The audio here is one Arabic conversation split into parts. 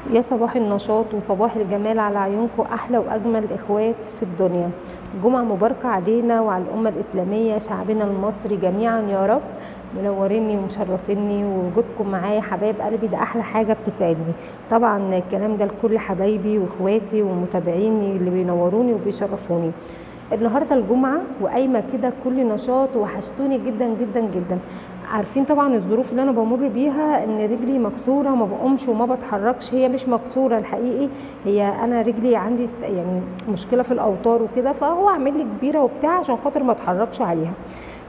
يا صباح النشاط وصباح الجمال على عيونكم، احلى واجمل اخوات في الدنيا. جمعه مباركه علينا وعلى الامه الاسلاميه، شعبنا المصري جميعا يا رب. منوريني ومشرفيني، ووجودكم معايا حبايب قلبي ده احلى حاجه بتسعدني. طبعا الكلام ده لكل حبايبي واخواتي ومتابعيني اللي بينوروني وبيشرفوني. النهارده الجمعه وقايمه كده كل نشاط، وحشتوني جدا جدا جدا. عارفين طبعا الظروف اللي انا بمر بيها، ان رجلي مكسوره، ما بقومش وما بتحركش. هي مش مكسوره الحقيقي، هي انا رجلي عندي يعني مشكله في الاوتار وكده، فهو عامل لي كبيره وبتاع عشان خاطر ما اتحركش عليها.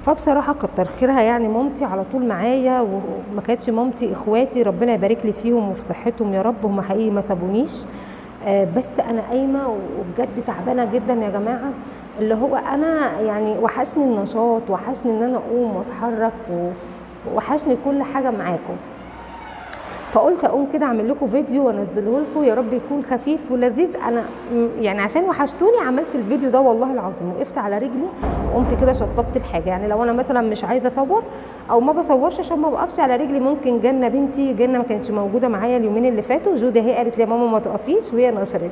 فبصراحه كتر خيرها، يعني مامتي على طول معايا، وما كانتش مامتي اخواتي ربنا يبارك لي فيهم وفي صحتهم يا رب، هم حقيقي ما سابونيش. بس انا قايمه وبجد تعبانه جدا يا جماعه. اللي هو انا يعني وحشني النشاط، وحشني ان انا اقوم واتحرك، وحشني كل حاجه معاكم. فقلت اقوم كده اعمل لكم فيديو وانزله لكم، يا رب يكون خفيف ولذيذ. انا يعني عشان وحشتوني عملت الفيديو ده والله العظيم. وقفت على رجلي وقمت كده شطبت الحاجه. يعني لو انا مثلا مش عايزه اصور او ما بصورش عشان ما بقفش على رجلي، ممكن جنه بنتي، جنه ما كانتش موجوده معايا اليومين اللي فاتوا، جوده هي قالت لي يا ماما ما تقفيش، وهي نشرت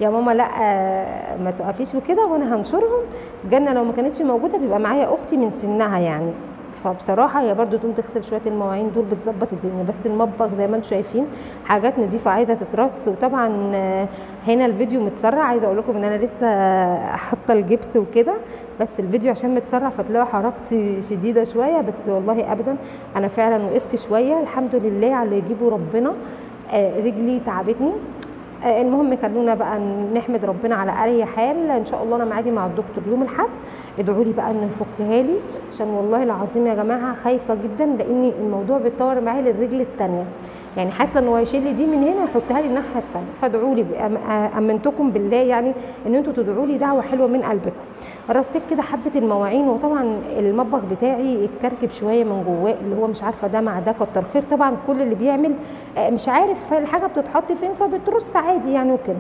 يا ماما لا ما تقفيش وكده وانا هنشرهم. جنه لو ما كانتش موجوده بيبقى معايا اختي من سنها يعني. فبصراحه هي برضو تقوم تغسل شويه المواعين دول، بتظبط الدنيا. بس المطبخ زي ما انتم شايفين حاجات نضيفه عايزه تترص. وطبعا هنا الفيديو متسرع، عايزه اقول لكم ان انا لسه حاطه الجبس وكده، بس الفيديو عشان متسرع فتلاقوا حركتي شديده شويه. بس والله ابدا انا فعلا وقفت شويه، الحمد لله على اللي يجيبه ربنا. رجلي تعبتني. المهم خلونا بقى نحمد ربنا على اي حال. ان شاء الله انا معادي مع الدكتور يوم الاحد، ادعوا لي بقى انه يفكها لي، عشان والله العظيم يا جماعه خايفه جدا، لان الموضوع بيتطور معايا للرجل الثانيه. يعني حاسه ان هو يشيل لي دي من هنا يحطها لي الناحيه الثانيه. فادعوا لي، امنتكم بالله يعني ان انتوا تدعوا لي دعوه حلوه من قلبكم. رصيت كده حبه المواعين، وطبعا المطبخ بتاعي اتكركب شويه من جواه، اللي هو مش عارفه ده مع ده، كتر خير طبعا كل اللي بيعمل مش عارف الحاجه بتتحط فين فبترص عادي يعني وكده.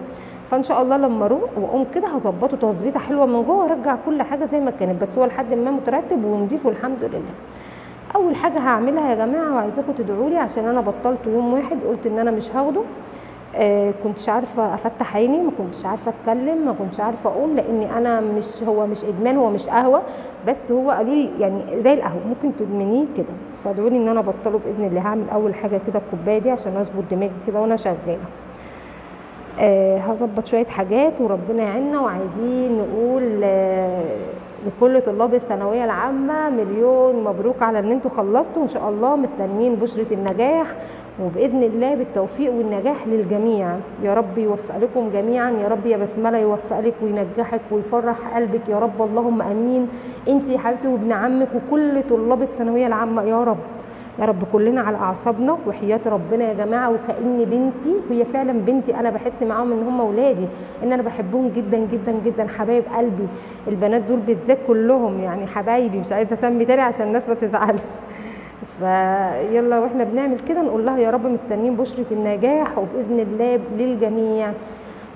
فان شاء الله لما اروح واقوم كده هظبطه تظبيطه حلوه من جوه، وارجع كل حاجه زي ما كانت، بس هو لحد ما مترتب ونضيف والحمد لله. اول حاجه هعملها يا جماعه وعايزاكم تدعوا لي، عشان انا بطلت يوم واحد قلت ان انا مش هاخده. كنتش عارفه افتح عيني، ما كنتش عارفه اتكلم، ما كنتش عارفه اقوم، لاني انا مش، هو مش ادمان، هو مش قهوه، بس هو قالوا لي يعني زي القهوه ممكن تدمنيه كده. فادعوا لي ان انا ابطله باذن الله. هعمل اول حاجه كده الكوبايه دي عشان اظبط دماغي كده وانا شغاله. هظبط شويه حاجات وربنا يعيننا. وعايزين نقول لكل طلاب الثانويه العامه مليون مبروك على ان انتوا خلصتوا ان شاء الله. مستنيين بشره النجاح، وباذن الله بالتوفيق والنجاح للجميع. يا رب يوفق لكم جميعا يا رب. يا بسمله يوفق لك وينجحك ويفرح قلبك يا رب، اللهم امين. انت يا حبيبتي وابن عمك وكل طلاب الثانويه العامه يا رب. يا رب كلنا على اعصابنا وحياه ربنا يا جماعه. وكأن بنتي، وهي فعلا بنتي، انا بحس معاهم ان هم اولادي، ان انا بحبهم جدا جدا جدا، حبايب قلبي. البنات دول بالذات كلهم يعني حبايبي، مش عايزه اسمي تاني عشان الناس ما تزعلش. فيلا واحنا بنعمل كده نقول لها يا رب مستنيين بشره النجاح وباذن الله للجميع.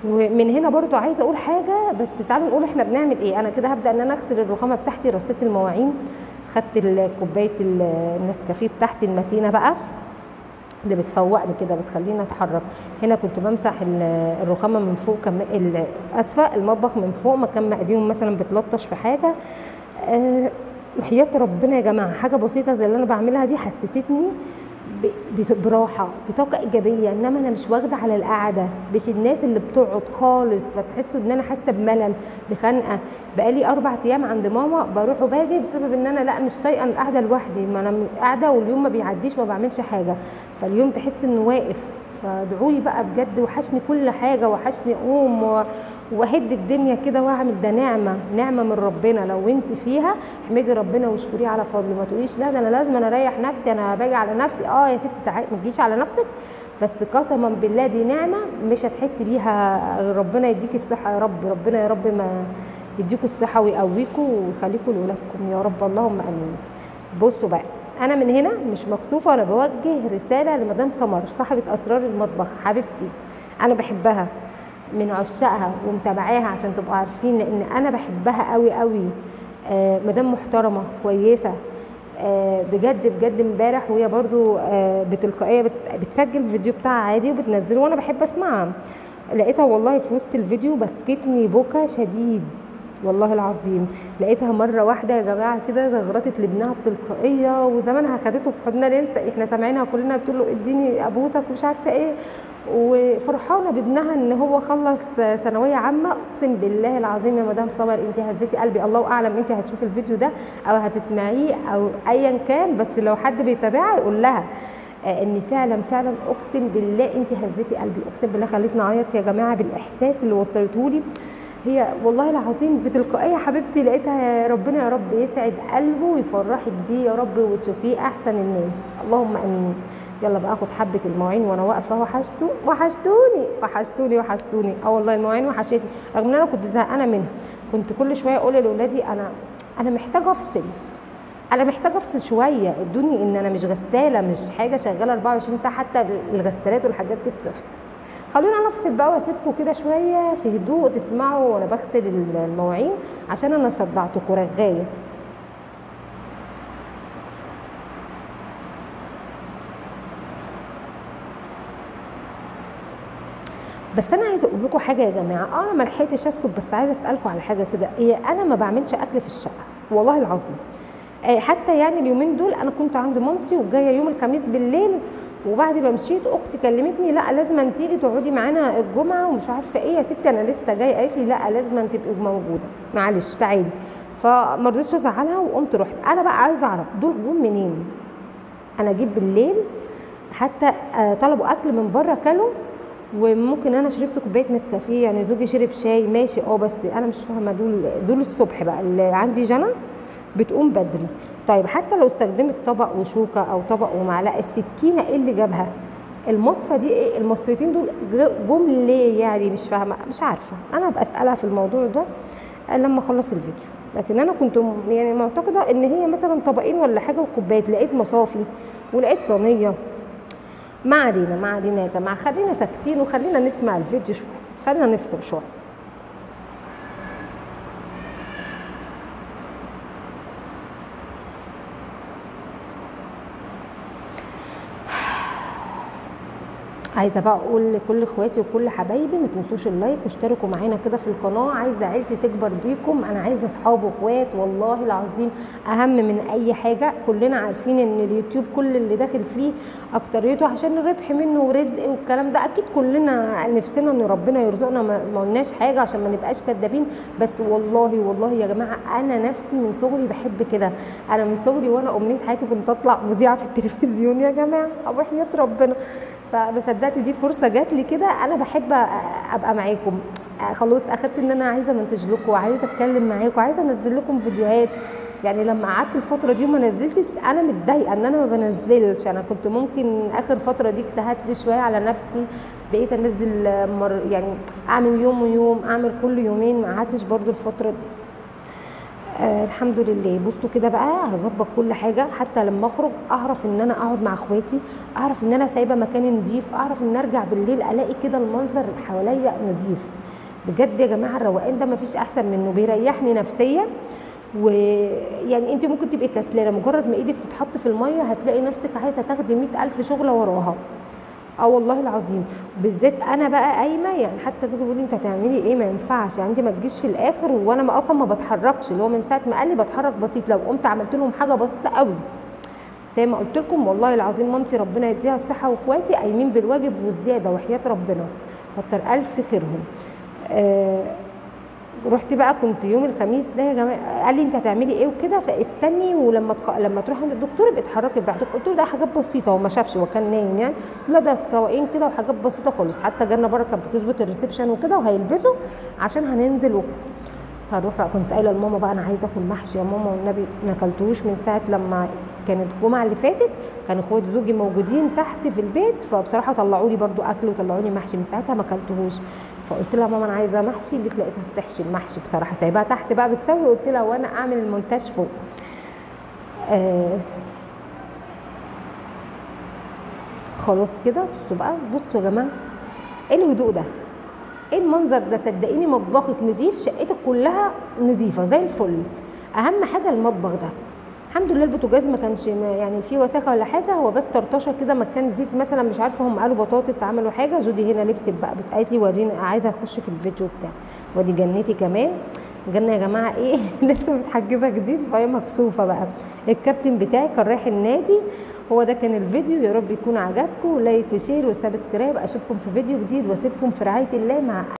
ومن هنا برضو عايزه اقول حاجه، بس تعالوا نقول احنا بنعمل ايه. انا كده هبدا ان انا اغسل الرخامه بتاعتي، رصيت المواعين، خدت كوبايه النسكافيه بتاعتي المتينه بقى اللي بتفوقني كده بتخليني اتحرك. هنا كنت بمسح الرخامه من فوق، اسفه المطبخ من فوق مكان ما ايديهم مثلا بتلطش في حاجه. وحياه ربنا يا جماعه حاجه بسيطه زي اللي انا بعملها دي حسستني براحه، بطاقه ايجابيه. انما انا مش واخده على القعده، مش الناس اللي بتقعد خالص، فتحسوا ان انا حاسه بملل بخنقه. بقالي 4 ايام عند ماما بروح وباجي بسبب ان انا لا مش طايقه القعده لوحدي، ما انا قاعده واليوم ما بيعديش ما بعملش حاجه، فاليوم تحس انه واقف. فادعوا لي بقى بجد، وحشني كل حاجه، وحشني اقوم واهد الدنيا كده واعمل. ده نعمه، نعمه من ربنا. لو انت فيها احمدي ربنا واشكريه على فضله. ما تقوليش لا ده انا لازم انا اريح نفسي، انا باجي على نفسي. يا ستي تعالي ما تجيش على نفسك، بس قسما بالله دي نعمه مش هتحسي بيها. ربنا يديكي الصحه يا رب، ربنا يا رب ما يديكوا الصحه ويقويكوا ويخليكوا لاولادكم يا رب، اللهم امين. بصوا بقى، انا من هنا مش مكسوفه، انا بوجه رساله لمدام سمر صاحبه اسرار المطبخ حبيبتي. انا بحبها من عشاقها ومتابعاها عشان تبقوا عارفين، لان انا بحبها قوي قوي. مدام محترمه كويسه. بجد بجد امبارح وهي برضو بتلقائيه بتسجل الفيديو بتاعها عادي وبتنزله، وانا بحب اسمعها. لقيتها والله في وسط الفيديو بكتني بكا شديد والله العظيم. لقيتها مره واحده يا جماعه كده زغرطت لابنها بتلقائيه، وزمانها خدته في حضنها لسه احنا سامعينها كلنا بتقول له اديني ابوسك ومش عارفه ايه، وفرحانه بابنها ان هو خلص ثانويه عامه. اقسم بالله العظيم يا مدام سمر انت هزيتي قلبي. الله اعلم انت هتشوفي الفيديو ده او هتسمعيه او ايا كان، بس لو حد بيتابعها يقول لها ان فعلا فعلا اقسم بالله انت هزيتي قلبي. اقسم بالله خليتني اعيط يا جماعه بالاحساس اللي وصلته لي. هي والله العظيم بتلقائيه حبيبتي. لقيتها ربنا يا رب يسعد قلبه ويفرحك بيه يا رب وتشوفيه احسن الناس، اللهم امين. يلا بقى اخد حبه المواعين وانا واقفه. وحشتوني. والله المواعين وحشتني، رغم ان انا كنت زهقانه منها. كنت كل شويه اقول لاولادي انا محتاجه افصل، انا محتاجه افصل شويه. ادوني ان انا مش غساله، مش حاجه شغاله 24 ساعه، حتى الغسالات والحاجات دي بتفصل. خلونا انا افصل بقى واسيبكم كده شويه في هدوء تسمعوا وانا بغسل المواعين، عشان انا صدعتكم رغايه. بس انا عايزه اقول لكم حاجه يا جماعه. انا ما لحقتش اسكت، بس عايزه اسالكم على حاجه كده. انا ما بعملش اكل في الشقه والله العظيم. حتى يعني اليومين دول انا كنت عند مامتي وجايه يوم الخميس بالليل، وبعد ما مشيت اختي كلمتني لا لازم تيجي تقعدي معانا الجمعه ومش عارفه ايه. يا ستي انا لسه جايه. قالت لي لا لازم تبقي موجوده، معلش تعالي. فما رضيتش ازعلها وقمت رحت. انا بقى عايزه اعرف دول جم منين. انا جيت بالليل حتى طلبوا اكل من بره كلوا، وممكن انا شربت كوبايه نسكافيه، يعني زوجي شرب شاي ماشي. بس انا مش فاهمه دول الصبح بقى اللي عندي جنى بتقوم بدري. طيب حتى لو استخدمت طبق وشوكه او طبق ومعلقه، السكينه ايه اللي جابها؟ المصفى دي ايه؟ المصفيتين دول جم ليه يعني؟ مش فاهمه مش عارفه. انا هبقى اسالها في الموضوع ده لما اخلص الفيديو. لكن انا كنت يعني معتقده ان هي مثلا طبقين ولا حاجه وكوبايات، لقيت مصافي ولقيت صينيه. ما علينا يا جماعه، خلينا ساكتين وخلينا نسمع الفيديو شويه، خلينا نفصل شويه. عايزه بقى اقول لكل اخواتي وكل حبايبي ما تنسوش اللايك واشتركوا معانا كده في القناه. عايزه عيلتي تكبر بيكم، انا عايزه اصحاب واخوات والله العظيم اهم من اي حاجه. كلنا عارفين ان اليوتيوب كل اللي داخل فيه اكتريته عشان الربح منه ورزق والكلام ده. اكيد كلنا نفسنا ان ربنا يرزقنا، ما قلناش حاجه عشان ما نبقاش كدابين. بس والله يا جماعه انا نفسي من صغري بحب كده. انا من صغري وانا امنيه حياتي كنت اطلع مذيعه في التلفزيون يا جماعه، وحياه ربنا. فما صدقت دي فرصه جات لي كده. انا بحب ابقى معاكم. خلاص اخدت ان انا عايزه منتج لكم وعايزه اتكلم معاكم وعايزه انزل لكم فيديوهات. يعني لما قعدت الفتره دي وما نزلتش انا متضايقه ان انا ما بنزلش. انا كنت ممكن اخر فتره دي اجتهدت شويه على نفسي، بقيت انزل يعني اعمل يوم ويوم، اعمل كل يومين. ما قعدتش برضو الفتره دي. الحمد لله. بصوا كده بقى هظبط كل حاجه، حتى لما اخرج اعرف ان انا اقعد مع اخواتي، اعرف ان انا سايبه مكان نضيف، اعرف ان ارجع بالليل الاقي كده المنظر حواليا نضيف. بجد يا جماعه الروقان ده مفيش احسن منه، بيريحني نفسيا. ويعني انت ممكن تبقي كسلانه، مجرد ما ايدك تتحط في الميه هتلاقي نفسك عايزه تاخدي 100,000 شغله وراها. والله العظيم. بالذات انا بقى قايمه، يعني حتى زوجي بيقول لي انت هتعملي ايه؟ ما ينفعش يعني انت ما تجيش في الاخر وانا ما اصلا ما بتحركش. اللي هو من ساعه ما قال لي بتحرك بسيط، لو قمت عملت لهم حاجه بسيطه قوي زي ما قلت لكم. والله العظيم مامتي ربنا يديها الصحه واخواتي قايمين بالواجب والزياده، وحياه ربنا كتر الف خيرهم. رحت بقى كنت يوم الخميس ده يا جماعه، قال لي انت هتعملي ايه وكده، فاستني ولما لما تروحي عند الدكتور ابقي اتحركي براحتك. قلت له ده حاجات بسيطه، هو ما شافش، هو كان نايم يعني. لا ده طواقين كده وحاجات بسيطه خالص. حتى جالنا بره كانت بتظبط الريسبشن وكده وهيلبسوا عشان هننزل وكده. هنروح بقى. كنت قايله لماما بقى انا عايزه اكل محشي يا ماما، والنبي ما اكلتوش من ساعه لما كانت الجمعه اللي فاتت. كان اخوات زوجي موجودين تحت في البيت، فبصراحه طلعوا لي برده اكل وطلعوا لي محشي، من ساعتها ما اكلتهوش. فقلت لها ماما انا عايزه محشي، اللي لقيتها بتحشي المحشي بصراحه، سايباها تحت بقى بتسوي. قلت لها وانا اعمل المونتاج فوق. خلاص كده. بصوا بقى، بصوا يا جماعه ايه الهدوء ده، ايه المنظر ده. صدقيني مطبخك نضيف، شقتك كلها نضيفه زي الفل. اهم حاجه المطبخ ده الحمد لله البوتاجاز ما كانش يعني فيه وساخه ولا حاجه، هو بس طرطشه كده مكان زيت مثلا، مش عارفه هم قالوا بطاطس عملوا حاجه. جودي هنا لبست بقى قالت لي وريني، عايزه اخش في الفيديو بتاعي. ودي جنتي كمان، جنة يا جماعه ايه لسه متحجبه جديد فهي مكسوفه بقى. الكابتن بتاعي كان رايح النادي. هو ده كان الفيديو، يا رب يكون عجبكم. لايك وشير وسبسكرايب. اشوفكم في فيديو جديد واسيبكم في رعايه الله مع